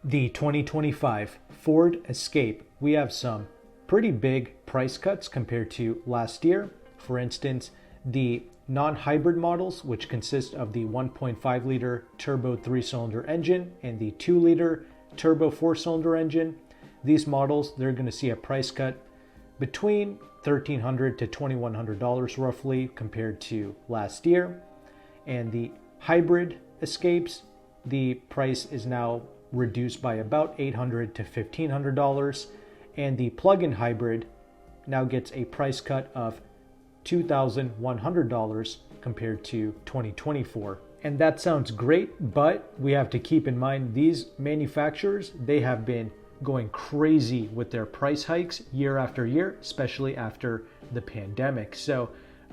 The 2025 Ford Escape. We have some pretty big price cuts compared to last year. For instance, the non-hybrid models, which consist of the 1.5 liter turbo 3-cylinder engine and the 2 liter turbo 4-cylinder engine, these models, they're going to see a price cut between $1,300 to $2,100 roughly compared to last year. And the hybrid Escapes, the price is now reduced by about $800 to $1,500, and the plug-in hybrid now gets a price cut of $2,100 compared to 2024. And that sounds great, but we have to keep in mind these manufacturers, they have been going crazy with their price hikes year after year, especially after the pandemic. So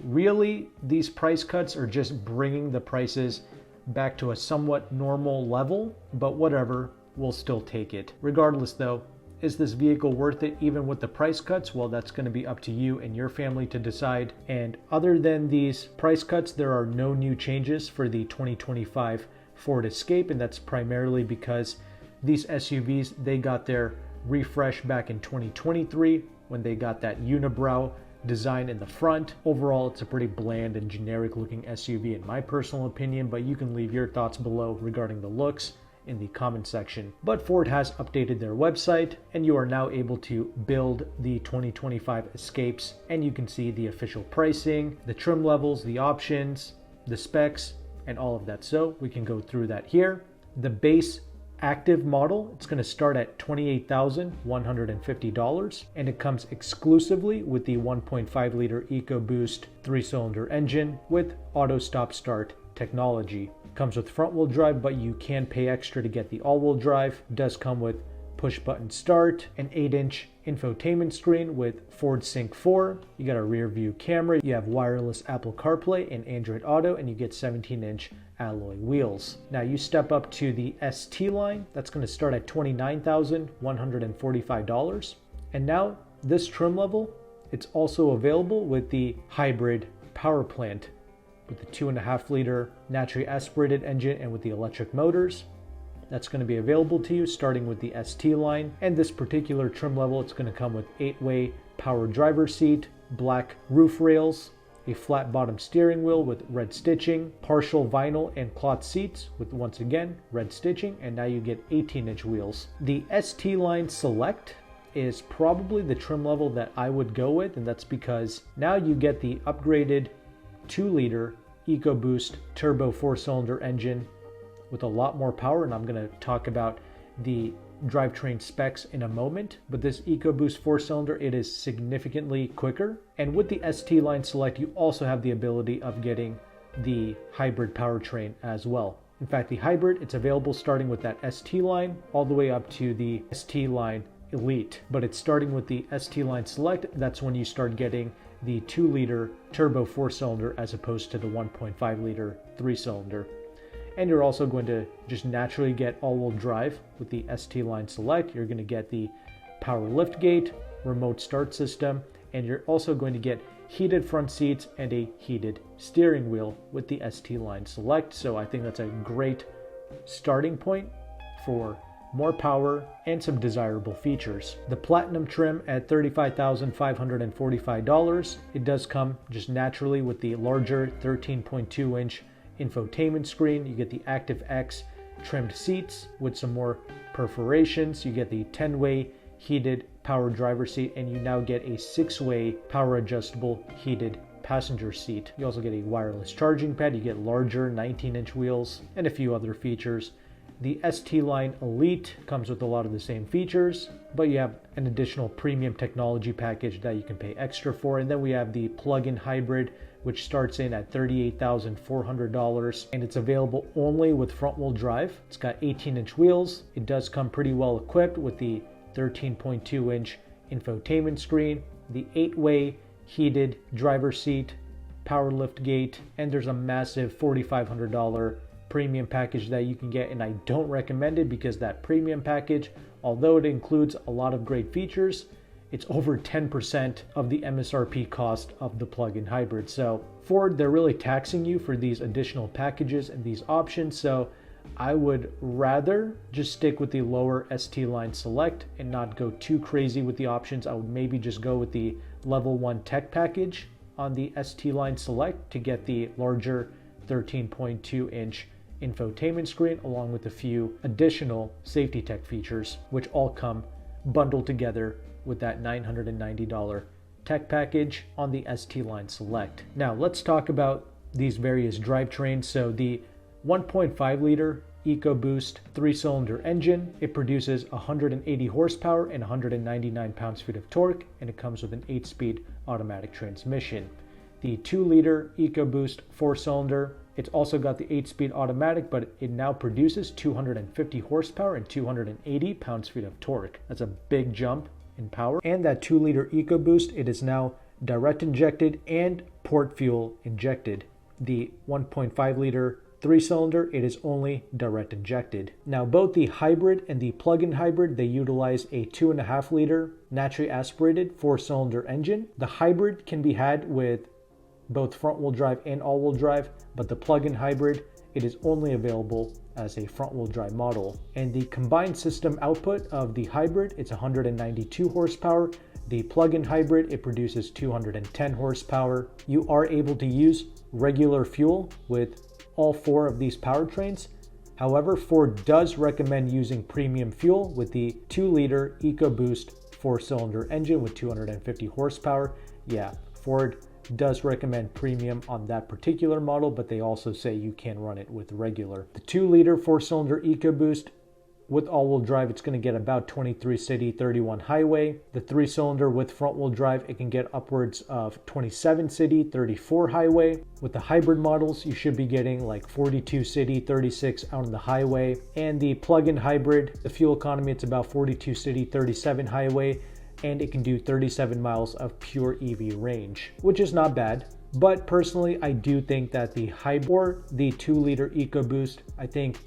really, these price cuts are just bringing the prices back to a somewhat normal level, but whatever, we'll still take it. Regardless though, is this vehicle worth it even with the price cuts? Well, that's going to be up to you and your family to decide. And other than these price cuts, there are no new changes for the 2025 Ford Escape, and that's primarily because these SUVs, they got their refresh back in 2023 when they got that unibrow design in the front. Overall, it's a pretty bland and generic looking SUV in my personal opinion, but you can leave your thoughts below regarding the looks in the comment section. But Ford has updated their website and you are now able to build the 2025 Escapes, and you can see the official pricing, the trim levels, the options, the specs, and all of that. So we can go through that here. The base active model, it's going to start at $28,150, and it comes exclusively with the 1.5 liter EcoBoost 3-cylinder engine with auto stop start technology. Comes with front wheel drive, but you can pay extra to get the all-wheel drive. It does come with push button start, an 8-inch infotainment screen with Ford Sync 4. You got a rear view camera, you have wireless Apple CarPlay and Android Auto, and you get 17-inch alloy wheels. Now you step up to the ST line, that's going to start at $29,145. And now this trim level, it's also available with the hybrid power plant with the 2.5 liter naturally aspirated engine and with the electric motors. That's going to be available to you starting with the ST line. And this particular trim level, it's going to come with 8-way power driver's seat, black roof rails, a flat bottom steering wheel with red stitching, partial vinyl and cloth seats with, once again, red stitching, and now you get 18-inch wheels. The ST line Select is probably the trim level that I would go with, and that's because now you get the upgraded 2-liter EcoBoost turbo 4-cylinder engine with a lot more power, and I'm going to talk about the drivetrain specs in a moment. But this EcoBoost 4-cylinder, it is significantly quicker. And with the ST line Select, you also have the ability of getting the hybrid powertrain as well. In fact, the hybrid, it's available starting with that ST line all the way up to the ST line Elite. But it's starting with the ST line Select. That's when you start getting the 2-liter turbo 4-cylinder as opposed to the 1.5 liter 3-cylinder. And you're also going to just naturally get all-wheel drive with the ST line Select. You're going to get the power liftgate, remote start system, and you're also going to get heated front seats and a heated steering wheel with the ST line Select. So I think that's a great starting point for more power and some desirable features. The Platinum trim at $35,545. It does come just naturally with the larger 13.2-inch infotainment screen. You get the Active X trimmed seats with some more perforations. You get the 10-way heated power driver seat, and you now get a 6-way power adjustable heated passenger seat. You also get a wireless charging pad. You get larger 19-inch wheels and a few other features. The ST line Elite comes with a lot of the same features, but you have an additional premium technology package that you can pay extra for. And then we have the plug-in hybrid, which starts in at $38,400, and it's available only with front-wheel drive. It's got 18-inch wheels. It does come pretty well equipped with the 13.2-inch infotainment screen, the 8-way heated driver's seat, power lift gate, and there's a massive $4,500 premium package that you can get, and I don't recommend it because that premium package, although it includes a lot of great features, it's over 10% of the MSRP cost of the plug-in hybrid. So Ford, they're really taxing you for these additional packages and these options. So I would rather just stick with the lower ST line select and not go too crazy with the options. I would maybe just go with the level 1 tech package on the ST line select to get the larger 13.2 inch infotainment screen along with a few additional safety tech features, which all come bundled together with that $990 tech package on the ST line select. Now let's talk about these various drivetrains. So the 1.5 liter EcoBoost 3-cylinder engine, it produces 180 horsepower and 199 pounds-feet of torque, and it comes with an 8-speed automatic transmission. The 2-liter EcoBoost 4-cylinder, it's also got the 8-speed automatic, but it now produces 250 horsepower and 280 pounds-feet of torque. That's a big jump in power. And that 2-liter EcoBoost, it is now direct injected and port fuel injected. The 1.5 liter 3-cylinder, it is only direct injected. Now both the hybrid and the plug-in hybrid, they utilize a 2.5 liter naturally aspirated 4-cylinder engine. The hybrid can be had with both front-wheel drive and all-wheel drive, but the plug-in hybrid, it is only available as a front-wheel drive model. And the combined system output of the hybrid, it's 192 horsepower. The plug-in hybrid, it produces 210 horsepower. You are able to use regular fuel with all 4 of these powertrains. However, Ford does recommend using premium fuel with the 2-liter EcoBoost 4-cylinder engine with 250 horsepower. Yeah, Ford does recommend premium on that particular model, but they also say you can run it with regular. The 2-liter 4-cylinder EcoBoost with all-wheel drive, it's going to get about 23 city, 31 highway. The 3-cylinder with front-wheel drive, it can get upwards of 27 city, 34 highway. With the hybrid models, you should be getting like 42 city, 36 out on the highway. And the plug-in hybrid, the fuel economy, it's about 42 city, 37 highway, and it can do 37 miles of pure EV range, which is not bad. But personally, I do think that the hybrid or the 2-liter EcoBoost, I think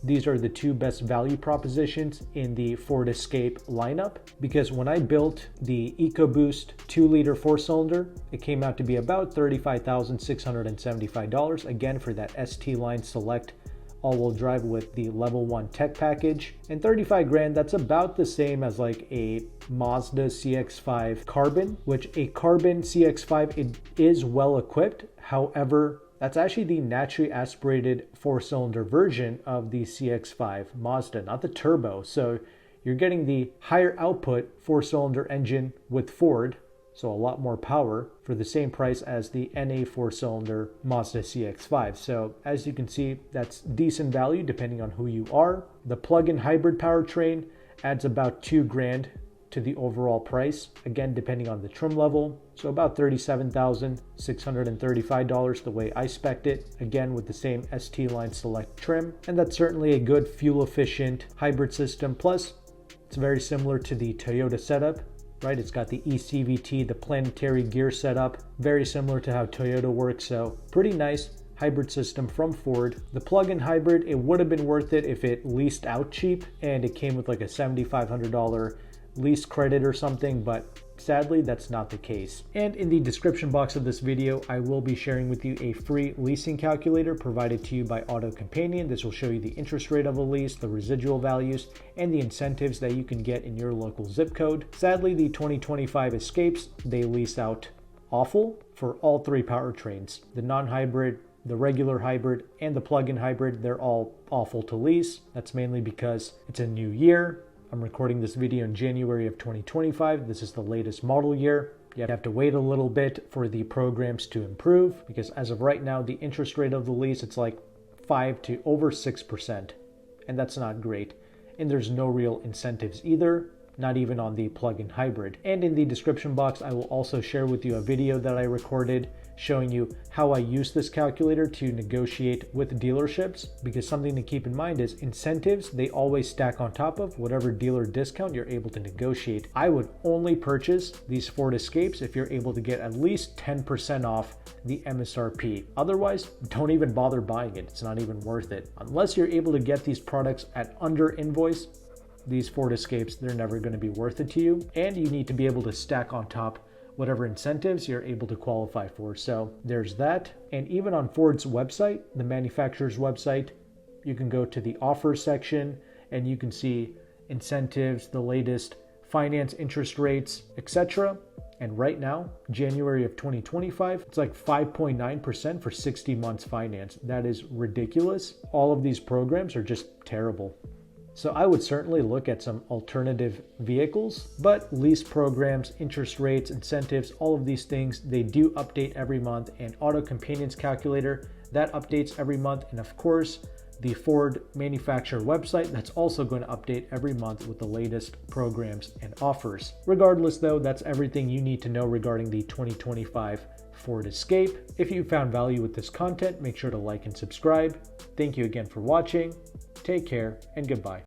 these are the 2 best value propositions in the Ford Escape lineup, because when I built the EcoBoost 2-liter 4-cylinder, it came out to be about $35,675, again for that ST line select all-wheel drive with the level 1 tech package. And 35 grand, that's about the same as like a Mazda CX-5 Carbon, which a Carbon CX-5, it is well equipped. However, that's actually the naturally aspirated 4-cylinder version of the CX-5 Mazda, not the turbo. So you're getting the higher output 4-cylinder engine with Ford, so a lot more power for the same price as the NA 4-cylinder Mazda CX-5. So as you can see, that's decent value depending on who you are. The plug-in hybrid powertrain adds about 2 grand to the overall price, again depending on the trim level, so about $37,635 the way I spec'd it, again with the same ST line select trim. And that's certainly a good fuel efficient hybrid system, plus it's very similar to the Toyota setup, right? It's got the eCVT, the planetary gear setup, very similar to how Toyota works, so pretty nice hybrid system from Ford. The plug-in hybrid, it would have been worth it if it leased out cheap and it came with like a $7,500 lease credit or something, but sadly that's not the case. And in the description box of this video, I will be sharing with you a free leasing calculator provided to you by AutoCompanion. This will show you the interest rate of a lease, the residual values, and the incentives that you can get in your local zip code. Sadly, the 2025 Escapes, they lease out awful for all 3 powertrains. The non-hybrid, the regular hybrid, and the plug-in hybrid, they're all awful to lease. That's mainly because it's a new year. I'm recording this video in January of 2025. This is the latest model year. You have to wait a little bit for the programs to improve, because as of right now, the interest rate of the lease, it's like 5 to over 6%, and that's not great. And there's no real incentives either, not even on the plug-in hybrid. And in the description box, I will also share with you a video that I recorded showing you how I use this calculator to negotiate with dealerships, because something to keep in mind is incentives, they always stack on top of whatever dealer discount you're able to negotiate. I would only purchase these Ford Escapes if you're able to get at least 10% off the MSRP. Otherwise, don't even bother buying it. It's not even worth it. Unless you're able to get these products at under invoice, these Ford Escapes, they're never going to be worth it to you. And you need to be able to stack on top whatever incentives you're able to qualify for. So there's that. And even on Ford's website, the manufacturer's website, you can go to the offers section and you can see incentives, the latest finance interest rates, etc. And right now, January of 2025, it's like 5.9% for 60 months finance. That is ridiculous. All of these programs are just terrible. So I would certainly look at some alternative vehicles, but lease programs, interest rates, incentives, all of these things, they do update every month, and AutoCompanion's calculator, that updates every month. And of course, the Ford manufacturer website, that's also going to update every month with the latest programs and offers. Regardless though, that's everything you need to know regarding the 2025 Ford Escape. If you found value with this content, make sure to like and subscribe. Thank you again for watching. Take care and goodbye.